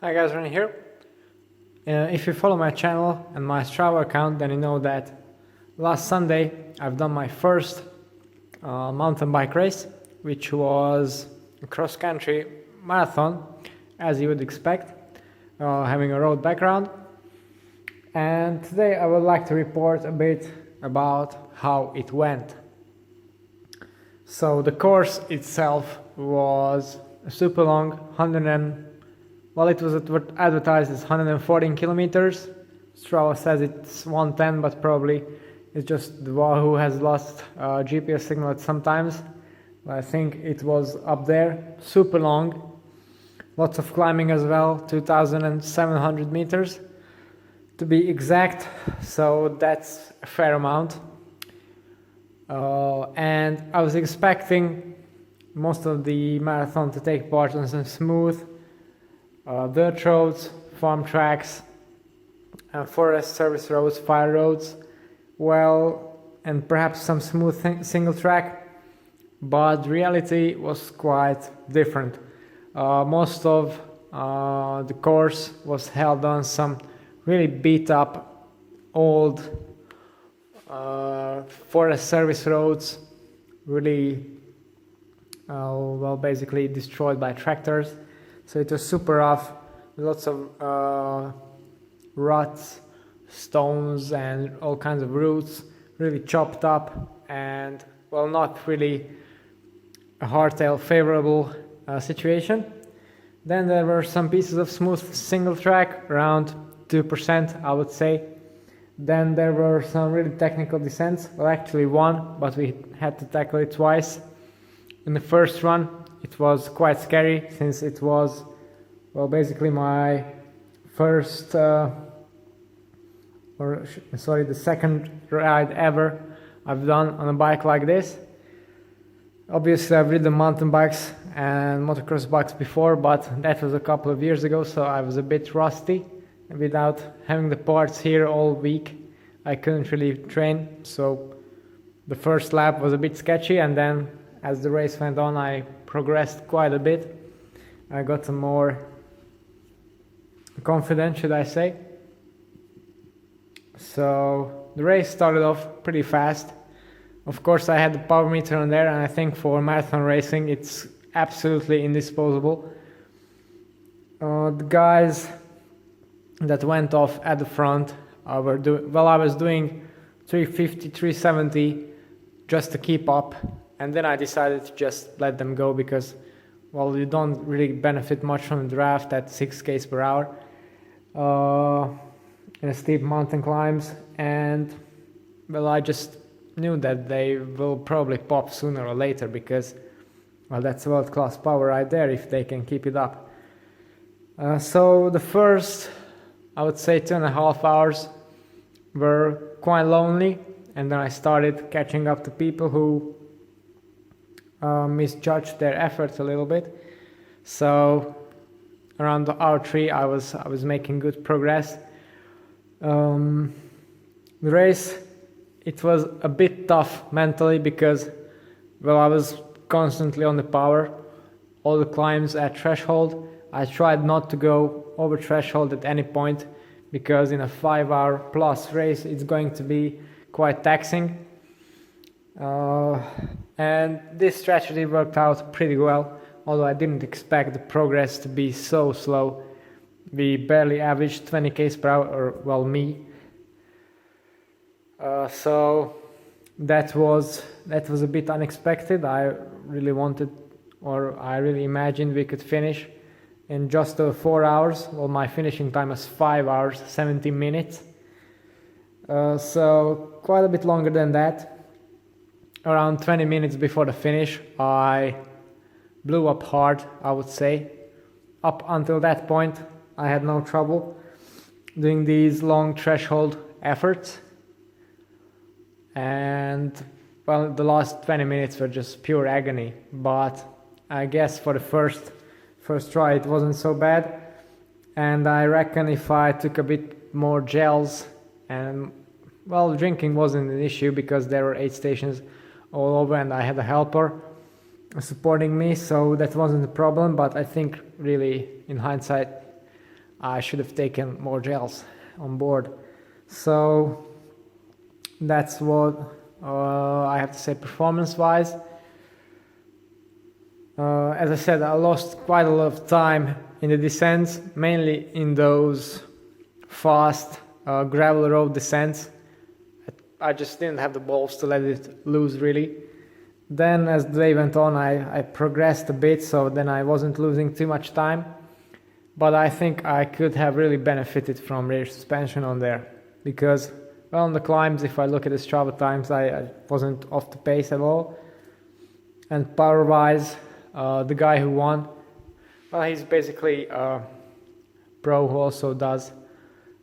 Hi guys, Ren here. If you follow my channel and my Strava account, then you know that last Sunday I've done my first mountain bike race, which was a cross-country marathon, as you would expect, having a road background. And today I would like to report a bit about how it went. So the course itself was super long, it was advertised as 114 kilometers. Strava says it's 110, but probably it's just the Wahoo has lost GPS signal at sometimes. I think it was up there, super long. Lots of climbing as well, 2,700 meters to be exact, so that's a fair amount. And I was expecting most of the marathon to take part on some smooth dirt roads, farm tracks, forest service roads, fire roads, and perhaps some smooth single track, but reality was quite different. Most of the course was held on some really beat up old forest service roads, really basically destroyed by tractors. So it was super rough, lots of ruts, stones and all kinds of roots, really chopped up, and not really a hardtail favorable situation. Then there were some pieces of smooth single track, around 2% I would say. Then there were some really technical descents, actually one, but we had to tackle it twice. In the first run it was quite scary, since it was basically my first the second ride ever I've done on a bike like this. Obviously I've ridden mountain bikes and motocross bikes before, but that was a couple of years ago, so I was a bit rusty. Without having the parts here all week, I couldn't really train, so the first lap was a bit sketchy, and then as the race went on I progressed quite a bit. I got some more confident, should I say. So the race started off pretty fast. Of course I had the power meter on there, and I think for marathon racing it's absolutely indisposable. The guys that went off at the front, I was doing 350, 370 just to keep up, and then I decided to just let them go, because you don't really benefit much from the draft at 6 km per hour in steep mountain climbs, and I just knew that they will probably pop sooner or later, because that's world-class power right there if they can keep it up. So the first, I would say, 2.5 hours were quite lonely, and then I started catching up to people who misjudged their efforts a little bit. So around hour 3 I was making good progress. The race, it was a bit tough mentally, because I was constantly on the power, all the climbs at threshold. I tried not to go over threshold at any point, because in a 5-hour plus race it's going to be quite taxing. And this strategy worked out pretty well, although I didn't expect the progress to be so slow. We barely averaged 20 km per hour, or me. So that was a bit unexpected. I really imagined we could finish in just over 4 hours. My finishing time was 5 hours 17 minutes. So quite a bit longer than that. Around 20 minutes before the finish I blew up hard, I would say. Up until that point I had no trouble doing these long threshold efforts, and the last 20 minutes were just pure agony. But I guess for the first try it wasn't so bad, and I reckon if I took a bit more gels, and drinking wasn't an issue because there were 8 stations all over and I had a helper supporting me, so that wasn't a problem. But I think really in hindsight I should have taken more gels on board. So that's what I have to say performance-wise. As I said, I lost quite a lot of time in the descents, mainly in those fast gravel road descents. I just didn't have the balls to let it loose really. Then as the day went on, I progressed a bit, so then I wasn't losing too much time. But I think I could have really benefited from rear suspension on there, because well, on the climbs, if I look at the Strava times, I wasn't off the pace at all. And power-wise, the guy who won, well, he's basically a pro who also does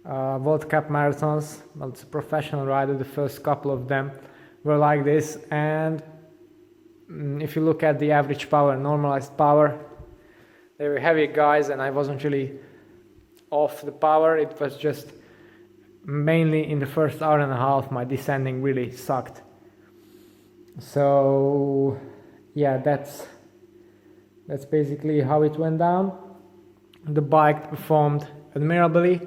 World Cup marathons. Well, it's a professional rider. The first couple of them were like this, and if you look at the average power, normalized power, they were heavy guys, and I wasn't really off the power. It was just mainly in the first hour and a half my descending really sucked. So yeah, that's basically how it went down. The bike performed admirably.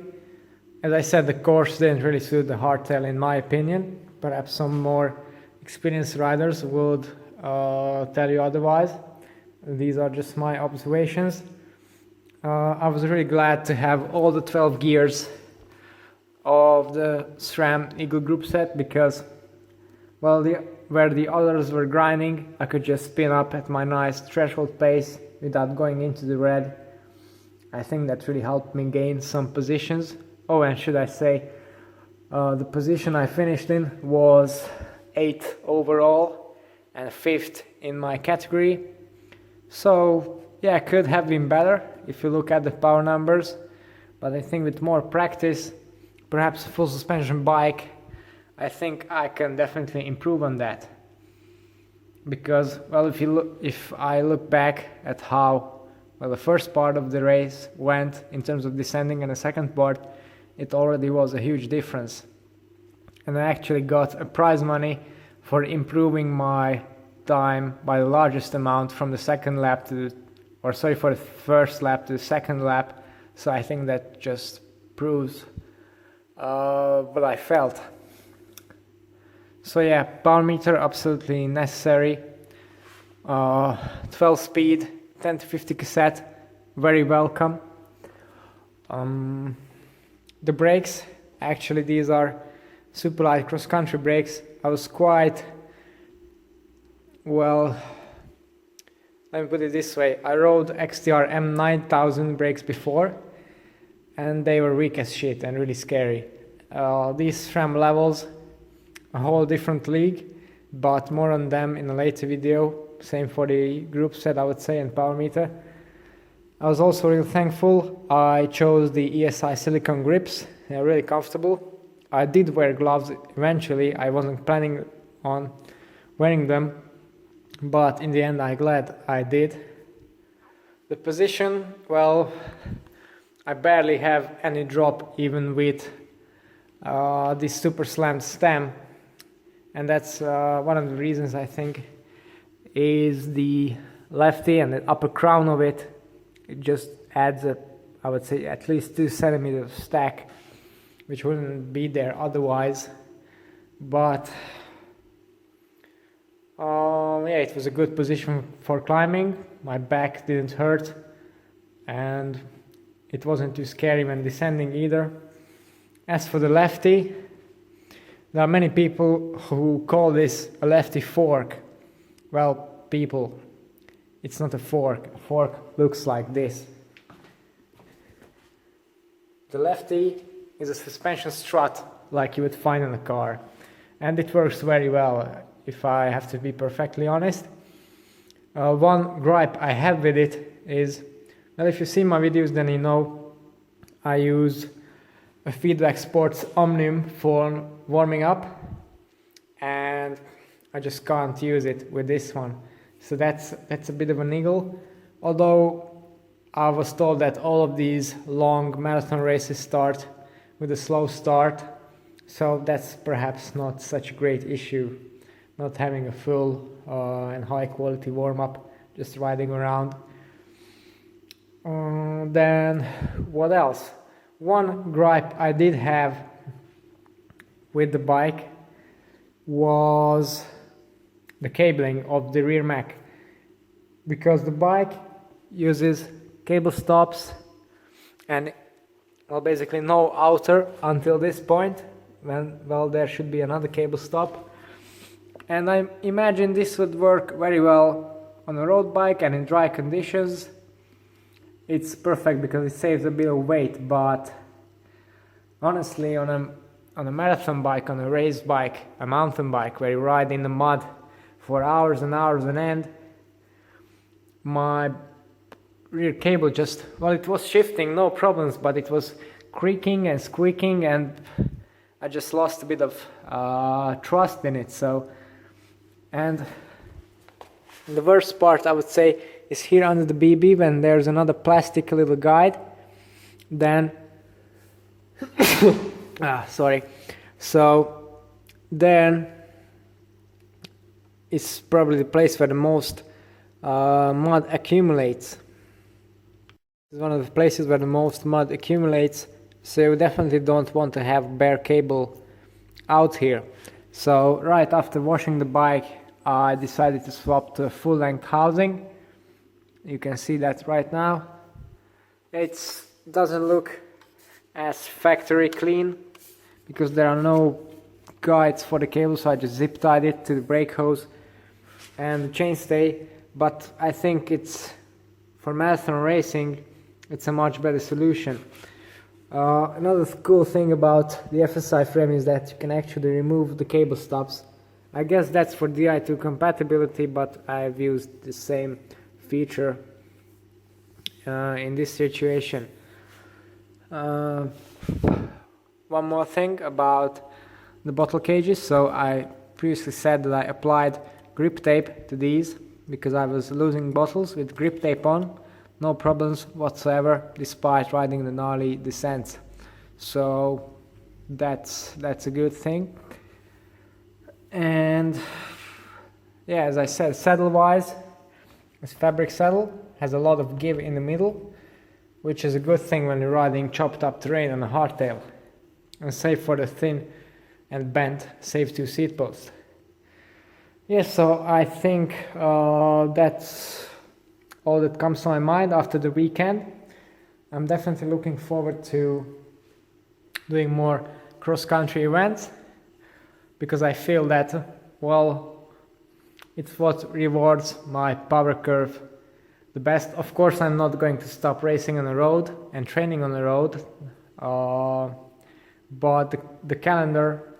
As I said, the course didn't really suit the hardtail in my opinion. Perhaps some more experienced riders would tell you otherwise. These are just my observations. I was really glad to have all the 12 gears of the SRAM Eagle group set, because well, where the others were grinding, I could just spin up at my nice threshold pace without going into the red. I think that really helped me gain some positions. Oh, and should I say, the position I finished in was 8th overall and 5th in my category. So yeah, could have been better if you look at the power numbers, but I think with more practice, perhaps a full suspension bike, I think I can definitely improve on that. Because well, if I look back at how well the first part of the race went in terms of descending and the second part, it already was a huge difference. And I actually got a prize money for improving my time by the largest amount from the second lap to, or sorry, for the first lap to the second lap. So I think that just proves what I felt. So yeah, power meter absolutely necessary. 12 speed, 10 to 50 cassette, very welcome. The brakes, actually these are super light cross country brakes. I was quite, well, let me put it this way, I rode XTR M9000 brakes before, and they were weak as shit and really scary. These SRAM levels, a whole different league, but more on them in a later video. Same for the group set, I would say, and power meter. I was also really thankful I chose the ESI silicone grips. They're really comfortable. I did wear gloves eventually. I wasn't planning on wearing them, but in the end I'm glad I did. The position, well, I barely have any drop even with this super slammed stem, and that's one of the reasons I think is the lefty and the upper crown of it. It just adds a, I would say, at least 2 centimeters stack, which wouldn't be there otherwise. But yeah, it was a good position for climbing. My back didn't hurt, and it wasn't too scary when descending either. As for the lefty, there are many people who call this a lefty fork. Well, people, it's not a fork. A fork looks like this. The lefty is a suspension strut like you would find in a car, and it works very well, if I have to be perfectly honest. One gripe I have with it is, well, if you see my videos, then you know I use a Feedback Sports Omnium for warming up, and I just can't use it with this one. So that's a bit of a niggle. Although I was told that all of these long marathon races start with a slow start, so that's perhaps not such a great issue, not having a full and high quality warm-up, just riding around. Then what else? One gripe I did have with the bike was the cabling of the rear mech, because the bike uses cable stops and well, basically no outer until this point, when well there should be another cable stop, and I imagine this would work very well on a road bike and in dry conditions. It's perfect because it saves a bit of weight, but honestly on a marathon bike, on a race bike, a mountain bike where you ride in the mud for hours and hours on end, my rear cable just, well, it was shifting, no problems, but it was creaking and squeaking, and I just lost a bit of trust in it. So, and the worst part I would say is here under the BB, when there's another plastic little guide, then sorry, so then it's probably the place where the most mud accumulates. It's one of the places where the most mud accumulates, so you definitely don't want to have bare cable out here. So right after washing the bike, I decided to swap to a full-length housing. You can see that right now. It doesn't look as factory clean because there are no guides for the cable, so I just zip tied it to the brake hose and the chainstay. But I think it's, for marathon racing, it's a much better solution. Another cool thing about the FSI frame is that you can actually remove the cable stops. I guess that's for Di2 compatibility, but I've used the same feature in this situation. One more thing about the bottle cages. So I previously said that I applied grip tape to these because I was losing bottles with grip tape on. No problems whatsoever despite riding the gnarly descents. So that's a good thing. And yeah, as I said, saddle wise, this fabric saddle has a lot of give in the middle, which is a good thing when you're riding chopped up terrain on a hardtail, and safe for the thin and bent Save 2 seat post. Yes, so I think that's all that comes to my mind after the weekend. I'm definitely looking forward to doing more cross-country events, because I feel that, well, it's what rewards my power curve the best. Of course, I'm not going to stop racing on the road and training on the road, but the calendar,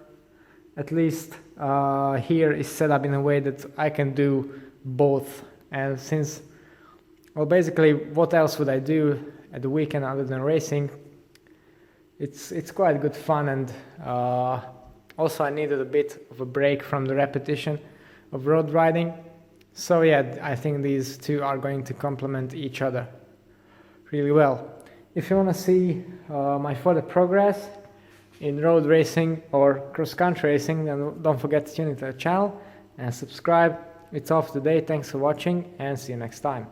at least here, is set up in a way that I can do both. And since, well, basically, what else would I do at the weekend other than racing? It's quite good fun, and also I needed a bit of a break from the repetition of road riding. So yeah, I think these two are going to complement each other really well. If you want to see my further progress in road racing or cross-country racing, then don't forget to tune into the channel and subscribe. It's all for today. Thanks for watching, and see you next time.